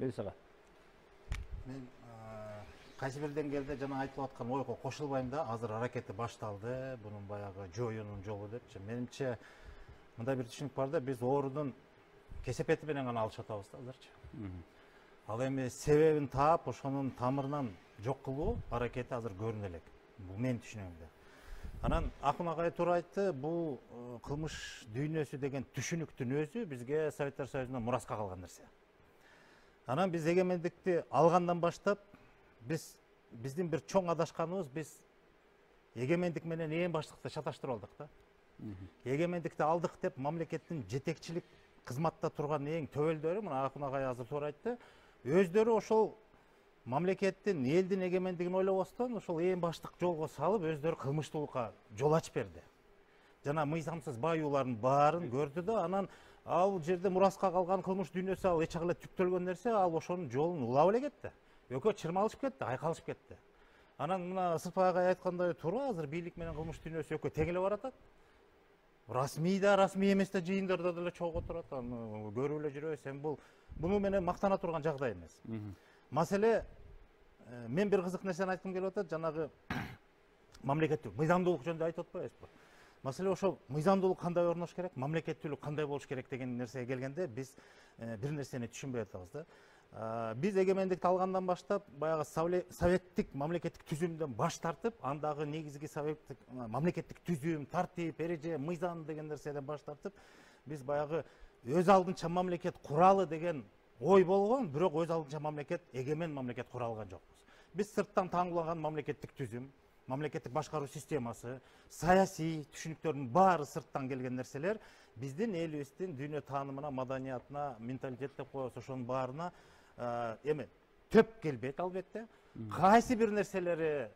Бел сага. Мен кайсы бир деңгээлде жана айтылып аткан ойго кошулбайм да. Азыр аракети башталды, бунун баягы жоюунун жолу депчи. Менимче мындай бир түшүнүк бар да, биз оорудун кесепети менен гана алыша атабыз да азырчы. Ал эми себебин таап, ошонун тамырынан жок кылуу аракети азыр көрүнө элек. Бул менин түшүнүгүмдө. Анан Акын агай туура айтты, бул кылмыш дүйнөсү деген түшүнүктүн өзү бизге Советтер Союзунан мураска калган нерсе. Анан биз эгемендикти алгандан баштап, биздин бир чоң адашканыбыз, биз эгемендик менен эң баштыкты шаташтырып алдык да. Эгемендикти алдык деп мамлекеттин жетекчилик кызматта турган эң төбөлдөрү, мына Акын агай азыр туура айтты, өздөрү ошол мамлекеттин, элдин эгемендигин ойлобостон, ошол эң баштык жолго салып, өздөрү кылмыштуулукка жол ачып берди. Жана мыйзамсыз баюулардын баарын көрдү да, анан ал жерде мураска калган кылмыш дүйнөсү, ал эч кандай түптөлгөн нерсе, ал ошонун жолун улап эле кетти. Экөө чырмалышып кетти, айкалышып кетти. Анан мына Ысырпай агай айткандай туура, азыр бийлик менен кылмыш дүйнөсү экөө тең эле баратат. Расмий да, расмий эмес да жыйындарда деле чогуу турат, көрүп эле жүрөбүз. Эми буну менен мактана турган жагдай эмес. Маселе, мен бир кызык нерсени айткым келип атат, жанагы мамлекеттик мыйзамдуулук жөнүндө айтып атпайбызбы? Маселе ошол мыйзамдуулук кандай орнош керек, мамлекеттүүлүк кандай болуш керек деген нерсеге келгенде биз бир нерсени түшүнбөй атабыз да. Биз эгемендикти алгандан баштап, баягы советтик мамлекеттик түзүмдөн баш тартып, андагы негизги советтик мамлекеттик түзүм, тартип, эреже, мыйзам деген нерседен баш тартып, биз баягы өз алдынча мамлекет куралы деген ой болгон, бирок өз алдынча мамлекет, эгемен мамлекет кура алган жокпуз. Биз сырттан таңгылаган мамлекеттик түзүм, мамлекеттик башкаруу системасы, саясий түшүнүктөрдүн баары сырттан келген нерселер биздин элибиздин дүйнө таанымына, маданиятына, менталитет деп коебуз, ошонун баарына эми төп келбейт албетте. Кайсы бир нерселери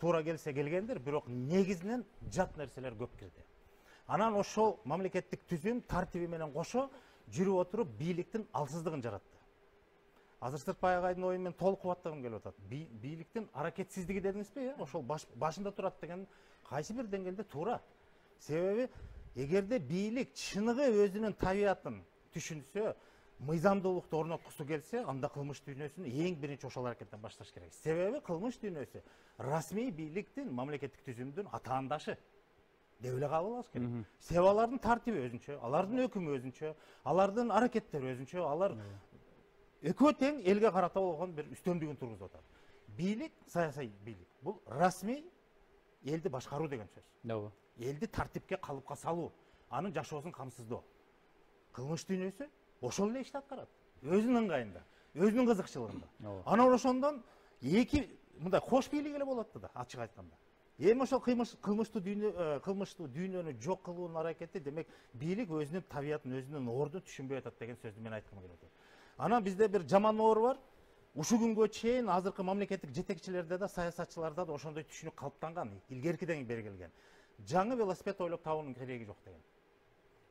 туура келсе келгендир, бирок негизинен жат нерселер көп кирди. Анан ошол мамлекеттик түзүм тартиби менен кошо жүрүп отуруп бийликтин алсыздыгын жаратты. Азыр Сыртпай агайдын оюн мен толук кубаттагым келип атат. Бийликтин аракетсиздиги дедиңизби, ошол башында турат деген кайсы бир деңгээлде туура. Себеби эгерде бийлик чыныгы өзүнүн табиятын түшүнсө, мыйзамдуулукту орноткусу келсе, анда кылмыш дүйнөсүн эң биринчи ошол аракеттен башташ керек. Себеби кылмыш дүйнөсү расмий бийликтин, мамлекеттик түзүмдүн атаандашы деп эле кабыл алыш керек. Себеби алардын тартиби өзүнчө, алардын өкүмү өзүнчө, алардын аракеттери өзүнчө, алар экөө тең элге карата болгон бир үстөмдүгүн тургузуп атат. Бийлик, саясий бийлик, бул расмий элди башкаруу деген сөз. Элди тартипке, калыпка салуу, анын жашоосун камсыздоо. Кылмыш дүйнөсү ошол эле ишти аткарат. Өзүнүн ыңгайында, өзүнүн кызыкчылыгында. Анан ошондон эки мындай кош бийлик эле болот да, ачык айтканда. Эми ошол кылмыштуу дүйнөнү жок кылуунун аракети, демек бийлик өзүнүн табиятын, өзүнүн ордун түшүнбөй атат деген сөздү мен айткым келет. Анан бизде бир жаман оор бар. Ушул күнгө чейин азыркы мамлекеттик жетекчилерде да, саясатчыларда да ошондой түшүнүк калыптанган, илгеркиден бери келген. Жаңы велосипед ойлоп табуунун кереги жок деген.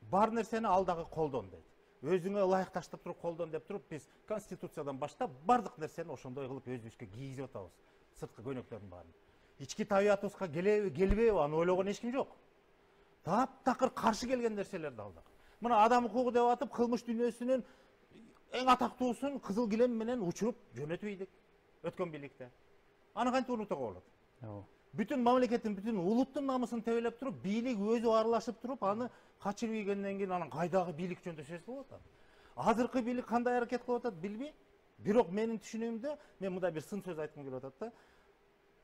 Бар нерсени ал дагы колдон дейт. Өзүңө ылайык таштап туруп колдон деп туруп, биз конституциядан баштап бардык нерсени ошондой кылып өзүбүзгө кийгизип атабыз. Сырткы көйнөктөрдүн баарын. Ички табиятыбызга келеби, келбеби, аны ойлогон эч ким жок. Таптакыр каршы келген нерселерди алдык. Мына адам укугу деп атып, кылмыш дүйнөсүнүн эң атактуусун кызыл килем менен учуруп жөнөтүп ийдик өткөн бийликте. Аны кантип унутууга болот? Бүтүн мамлекеттин, бүтүн улуттун намысын тебелеп туруп, бийлик өзү аралашып туруп, аны качырып ийгенден кийин анан кайдагы бийлик жөнүндө сөз кылып атат. Азыркы бийлик кандай аракет кылып атат билбейм. Бирок менин түшүнүгүмдө, мен мындай бир сын сөз айткым келип атат да.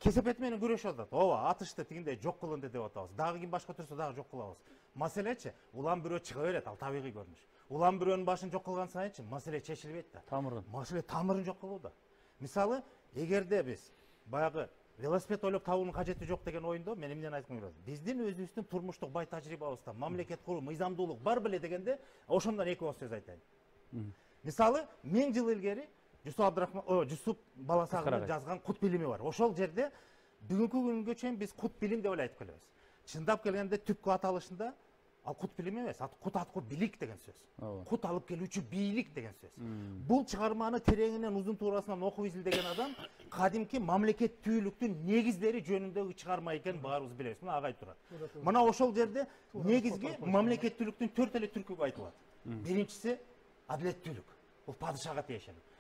Кесепет менен күрөшүп атат. Ооба, атышты тигиндей жок кылынды деп атабыз. Дагы ким башка турса дагы жок кылабыз. Маселечи, улам бирөө чыга берет, ал табигый көрүнүш. Улам бирөөнүн башын жок кылган сайынчы маселе чечилбейт да. Тамырын. Маселе тамырын жок кылууда. Мисалы, эгерде биз баягы велосипед ойлоп табуунун кажети жок деген оюндо мен эмнени айткым келет? Биздин өзүбүздүн турмуштук бай тажрыйбабызда мамлекет куруу, мыйзамдуулук бар беле дегенде, ошондон эки ооз сөз айтайын. Мисалы, 1000 жыл илгери Жусуп Баласагындын жазган Кут билими бар. Ошол жерде бүгүнкү күнгө чейин биз кут билим деп эле айтып келебиз. Чындап келгенде түпкү аталышында ал кут билим эмес, кут аткы билик деген сөз. Кут алып келүүчү бийлик деген сөз. Бул чыгарманы тереңинен, узун туурасынан окуп изилдеген адам кадимки мамлекеттүүлүктүн негиздери жөнүндөгү чыгарма экенин баарыбыз билебиз. Мына агай турат. Мына ошол жерде негизги мамлекеттүүлүктүн 4 эле түркүгө айтылат. Биринчиси адилеттүүлүк. Бул падышага тиешелүү.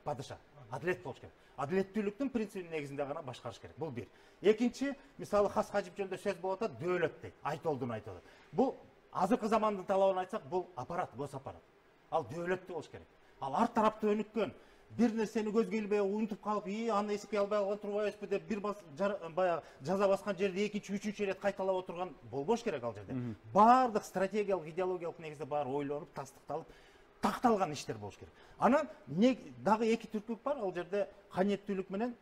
падыша адилет болуш керек. Адилеттүүлүктүн принцибинин негизинде гана башкарыш керек. Бул бир. Экинчи, мисалы Хас Хажип жөнүндө сөз болуп атат, дөөлөт дейт. Айтолдун айтылат. Бул азыркы замандын талабын айтсак, бул аппарат, гос аппарат. Ал дөөлөттүү болуш керек. Ал ар тарапты өнүккөн, бир нерсени көзгө илбей унутуп калып, аны эсепке албай алган турбайбызбы деп бир баягы жаза баскан жерде экинчи, үчүнчү ирет кайталап отурган болбош керек ал жерде. Баардык стратегиялык, идеологиялык негизде баары ойлонуп, тастыкталып, такталган иштер болуш керек. Анан дагы эки түркүлүк бар, ал жерде каниеттүүлүк менен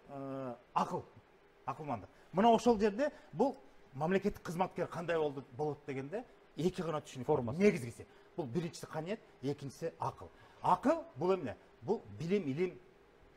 акылмандык. Мына ошол жерде бул мамлекеттик кызматкер кандай болот дегенде эки гана түшүнүк формасы. Негизгиси бул биринчиси каниет, экинчиси акыл. Акыл бул эмне? Бул билим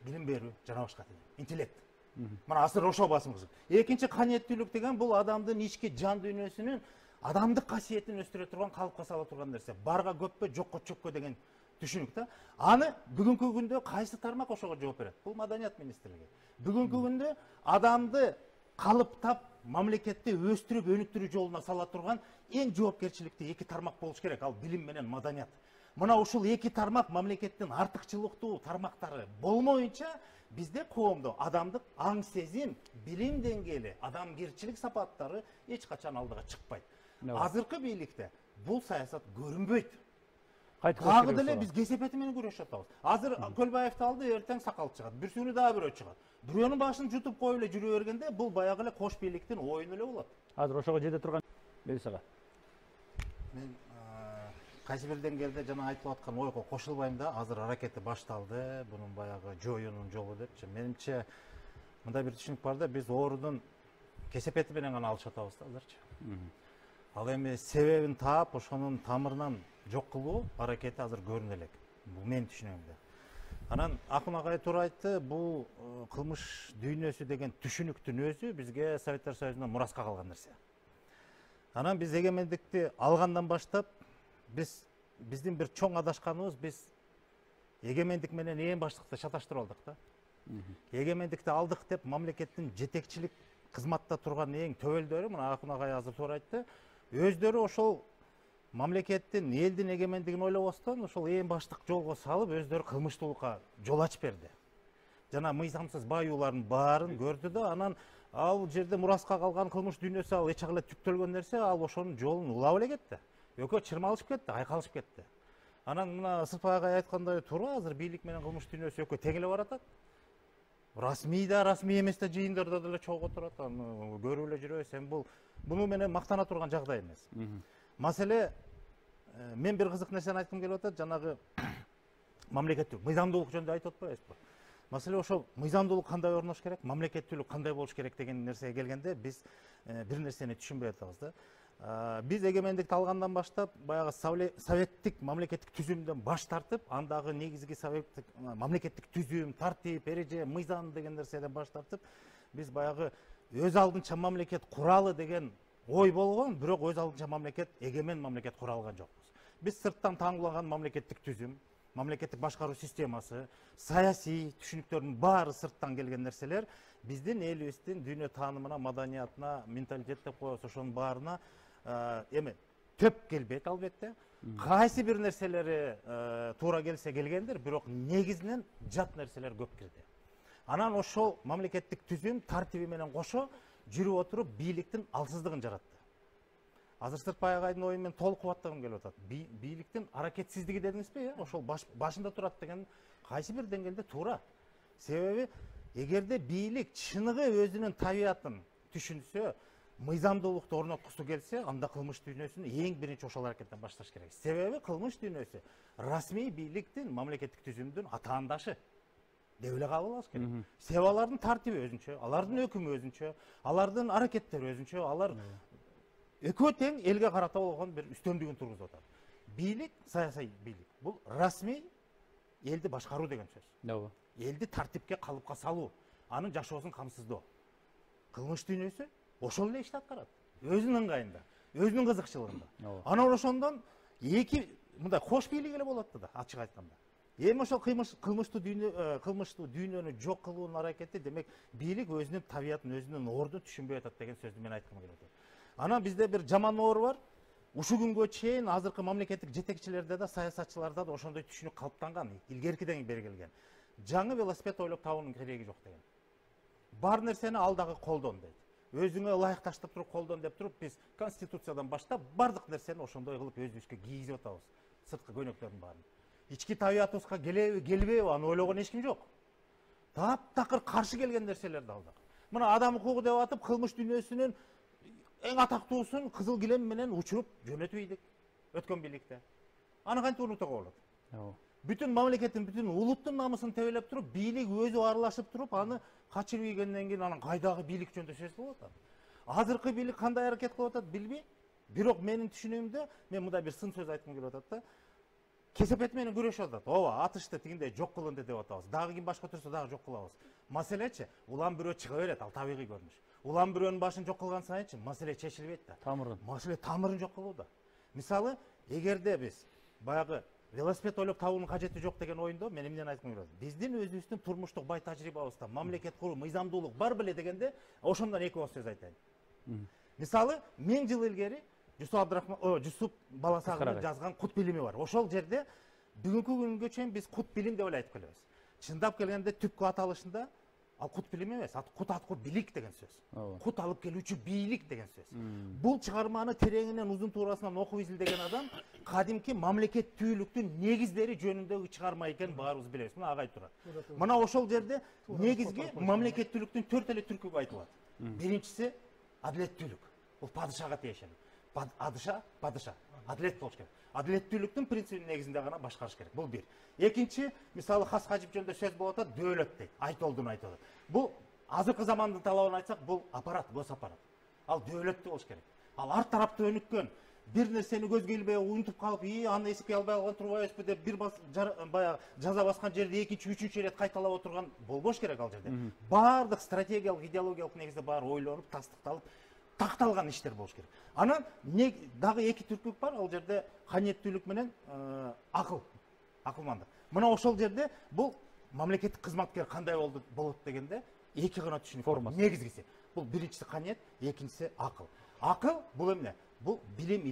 берүү, жана башка интеллект. Мына азыр ошол басымыбыз. Экинчи каниеттүүлүк деген бул адамдын ички жан дүйнөсүнүн адамдык касиетин өстүрө турган, калыпка сала турган нерсе. Барга көпкө, жокко чөккө деген түшүнүк да. Аны бүгүнкү күндө кайсы тармак ошого жооп берет? Бул Маданият министрлиги. Бүгүнкү күндө адамды калыптап, мамлекетти өстүрүп, өнүктүрүү жолуна сала турган эң жоопкерчиликтүү эки тармак болуш керек. Ал билим менен маданият. Мына ушул эки тармак мамлекеттин артыкчылыктуу тармактары болмоюнча, бизде коомдо адамдык аң сезим, билим деңгээли, адамгерчилик сапаттары эч качан алдыга чыкпайт. Азыркы бийликте бул саясат көрүнбөйт. Дагы деле биз кесепети менен күрөшүп атабыз. Азыр Көлбаевди алды, эртең сакал чыгат. Бүрсүнү дагы бирөө чыгат. Бирөөнүн башын жутуп коюп эле жүрө бергенде бул баягы эле кош бийликтин оюну эле болот. Азыр ошого жете турган Мелис ага. Мен кайсы бир деңгээлде жана айтылып аткан ойго кошулбайм да, азыр аракети башталды, бунун баягы жоюунун жолу депчи. Менимче мындай бир түшүнүк бар да, биз оорудун кесепети менен гана алышып атабыз да азырчы. Ал эми себебин таап, ошонун тамырынан жок кылуу аракети азыр көрүнө элек. Бул менин түшүнүгүмдө. Анан Акын агай туура айтты, бул кылмыш дүйнөсү деген түшүнүктүн өзү бизге Советтер Союзунан мураска калган нерсе. Анан биз эгемендикти алгандан баштап, биздин бир чоң адашканыбыз, биз эгемендик менен эң баштыкты шаташтырып алдык да. Эгемендикти алдык деп мамлекеттин жетекчилик кызматта турган эң төбөлдөрү, мына Акын агай азыр туура айтты, өздөрү ошол мамлекеттин, элдин эгемендигин ойлобостон, ошол эң баштык жолго салып, өздөрү кылмыштуулукка жол ачып берди. Жана мыйзамсыз баюулардын баарын көрдү да, анан ал жерде мураска калган кылмыш дүйнөсү, ал эч кыле түктөлгөн нерсе, ал ошонун жолун улап эле кетти. Экөө чырмалышып кетти, айкалышып кетти. Анан мына Сырпай агай айткандай туура, азыр бийлик менен кылмыш дүйнөсү экөө тең эле баратат. Расмий да, расмий эмес да жыйындарда деле чогуу отурат, аны көрүп эле жүрөбүз. Эми буну менен мактана турган жагдай эмес. Маселе, мен бир кызык нерсени айткым келип атат, жанагы мамлекеттүүлүк, мыйзамдуулук жөнүндө айтып атпайбызбы? Маселе ошол мыйзамдуулук кандай орнош керек, мамлекеттүүлүк кандай болуш керек деген нерсеге келгенде биз бир нерсени түшүнбөй атабыз да. Биз эгемендикти алгандан баштап, баягы советтик мамлекеттик түзүмдөн баш тартып, андагы негизги советтик мамлекеттик түзүм, тартип, эреже, мыйзам деген нерседен баш тартып, биз баягы өз алдынча мамлекет куралы деген ой болгон, бирок өз алдынча мамлекет, эгемен мамлекет кура алган жокпуз. Биз сырттан таңгылаган мамлекеттик түзүм, мамлекеттик башкаруу системасы, саясий түшүнүктөрдүн баары сырттан келген нерселер биздин элибиздин дүйнө таанымына, маданиятына, менталитет деп коебуз, ошонун баарына эми төп келбейт албетте. Кайсы бир нерселери туура келсе келгендир, бирок негизинен жат нерселер көп кирди. Анан ошол мамлекеттик түзүм тартиби менен кошо жүрүп отуруп бийликтин алсыздыгын жаратты. Азыр Сырпай агайдын оюн мен толук кубаттагым келип атат. Бийликтин аракетсиздиги дедиңизби, ошол башында турат деген кайсы бир деңгээлде туура. Себеби эгерде бийлик чыныгы өзүнүн табиятын түшүнсө, мыйзамдуулукту орноткусу келсе, анда кылмыш дүйнөсүн эң биринчи ошол аракеттен башташ керек. Себеби кылмыш дүйнөсү расмий бийликтин, мамлекеттик түзүмдүн атаандашы деп эле кабыл алыш керек. Себеби алардын тартиби өзүнчө, алардын өкүмү өзүнчө, алардын аракеттери өзүнчө, алар экөө тең элге карата болгон бир үстөмдүгүн тургузуп атат. Бийлик, саясий бийлик, бул расмий элди башкаруу деген сөз. Элди тартипке, калыпка салуу, анын жашоосун камсыздоо. Кылмыш дүйнөсү ошол эле ишти аткарат. Өзүнүн ыңгайында, өзүнүн кызыкчылыгында. Анан ошондон эки мындай кош бийлик эле болот да, ачык айтканда. Эми ошол кылмыштуу дүйнөнү жок кылуунун аракети, демек бийлик өзүнүн табиятын, өзүнүн ордун түшүнбөй атат деген сөздү мен айткым келип атат. Анан бизде бир жаман оор бар. Ушул күнгө чейин азыркы мамлекеттик жетекчилерде да саясатчыларда да ошондой түшүнүк калыптанган, илгеркиден бери келген. Жаңы велосипед ойлоп табуунун кереги жок деген. Бар нерсени алдагы колдон дейт. Өзүңө ылайык таштап туруп колдон деп туруп биз конституциядан баштап бардык нерсени ошондой кылып өзүбүзгө кийгизип атабыз. Сырткы көйнөктөрдүн баарын. Ички табиятыбызга келеби, келбейби аны ойлогон эч ким жок. Таптакыр каршы келген нерселерди алдык. Мына адам укугу деп атып кылмыш дүйнөсүнүн эң атактуусун кызыл килем менен учуруп жөнөтүп ийдик өткөн бийликте. Аны кантип унутууга болот? Бүтүн мамлекеттин, бүтүн улуттун намысын тебелеп туруп, бийлик өзү аралашып туруп, аны качырып ийгенден кийин анан кайдагы бийлик жөнүндө сөз кылып атат. Азыркы бийлик кандай аракет кылып атат билбейм. Бирок менин түшүнүгүмдө мен мындай бир сын сөз айткым келип атат да. Кесепет менен күрөшүп атат. Ооба, атышты тигиндей жок кылынды деп атабыз. Дагы ким башка турса дагы жок кылабыз. Маселечи, улам бирөө чыга берет, ал табигый көрүнүш. Улам бирөөнүн башын жок кылган сайынчы маселе чечилбейт да. Тамырын. Маселе тамырын жок кылууда. Мисалы, эгерде биз баягы велосипед ойлоп табуунун кажети жок деген оюндо мен эмнени айткым келет? Биздин өзүбүздүн турмуштук бай тажрыйбабызда мамлекет куруу, мыйзамдуулук бар беле дегенде, ошондон эки ооз сөз айтайын. Мисалы, 1000 жыл илгери Жусуп Баласагынын жазган Кут билими бар. Ошол жерде бүгүнкү күнгө чейин биз кут билим деп эле айтып келебиз. Чындап келгенде түпкү аталышында ал кут билим эмес, кут аткыр билик деген сөз. Кут алып келүүчү бийлик деген сөз. Бул чыгарманы тереңинен узун туурасынан окуп изилдеген адам кадимки мамлекеттүүлүктүн негиздери жөнүндөгү чыгарма экенин баарыбыз билебиз. Мына агай турат. Мына ошол жерде негизги мамлекеттүүлүктүн 4 эле түркүгү айтылат. Биринчиси адилеттүүлүк. Бул падышага тиешелүү. Падыша, адилет болуш керек. Адилеттүүлүктүн принцибинин негизинде гана башкарыш керек. Бул бир. Экинчи, мисалы Хас Хажип жөнүндө сөз болуп атат, дөөлөт дейт. Айтолдун айтылат. Бул азыркы замандын талабын айтсак, бул аппарат, гос аппарат. Ал дөөлөттүү болуш керек. Ал ар тарапты өнүккөн, бир нерсени көзгө илбей унутуп калып, аны эсепке албай калган турбайбызбы деп бир баягы жаза баскан жерде экинчи, үчүнчү ирет кайталап отурган болбош керек ал жерде. Баардык стратегиялык, идеологиялык негизде баары ойлонуп, тастыкталып, такталган иштер болуш керек. Анан дагы эки түркүк бар, ал жерде каниеттүүлүк менен акылмандык. Мына ошол жерде бул мамлекеттик кызматкер кандай болот дегенде эки гана түшүнүк бар. Негизгиси бул биринчиси каниет, экинчиси акыл. Акыл бул эмне? Бул билим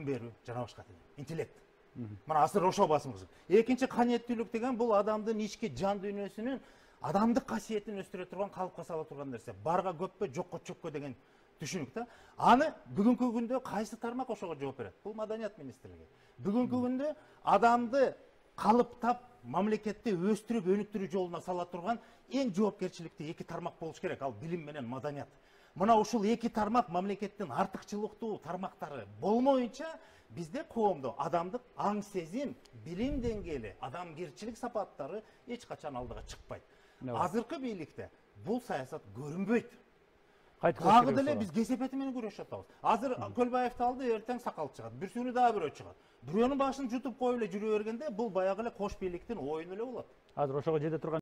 берүү, жана башка интеллект. Мына азыр ошо басым кызык. Экинчи каниеттүүлүк деген бул адамдын ички жан дүйнөсүнүн адамдык касиетин өстүрө турган, калыпка сала турган нерсе. Барга көпкө, жокко чөпкө деген түшүнүк да. Аны бүгүнкү күндө кайсы тармак ошого жооп берет? Бул Маданият министрлиги. Бүгүнкү күндө адамды калыптап, мамлекетти өстүрүп, өнүктүрүү жолуна сала турган эң жоопкерчиликтүү эки тармак болуш керек. Ал билим менен маданият. Мына ушул эки тармак мамлекеттин артыкчылыктуу тармактары болмоюнча бизде коомдо адамдык аң сезим, билим деңгээли, адамгерчилик сапаттары эч качан алдыга чыкпайт. Азыркы бийликте бул саясат көрүнбөйт. Дагы деле биз кесепети менен күрөшүп атабыз. Азыр Көлбаевди алды, эртең Сакал чыгат. Бүрсүүнү дагы бирөө чыгат. Бирөөнүн башын жутуп коюп эле жүрө бергенде бул баягы эле кош бийликтин оюну эле болот. Азыр ошого жете турган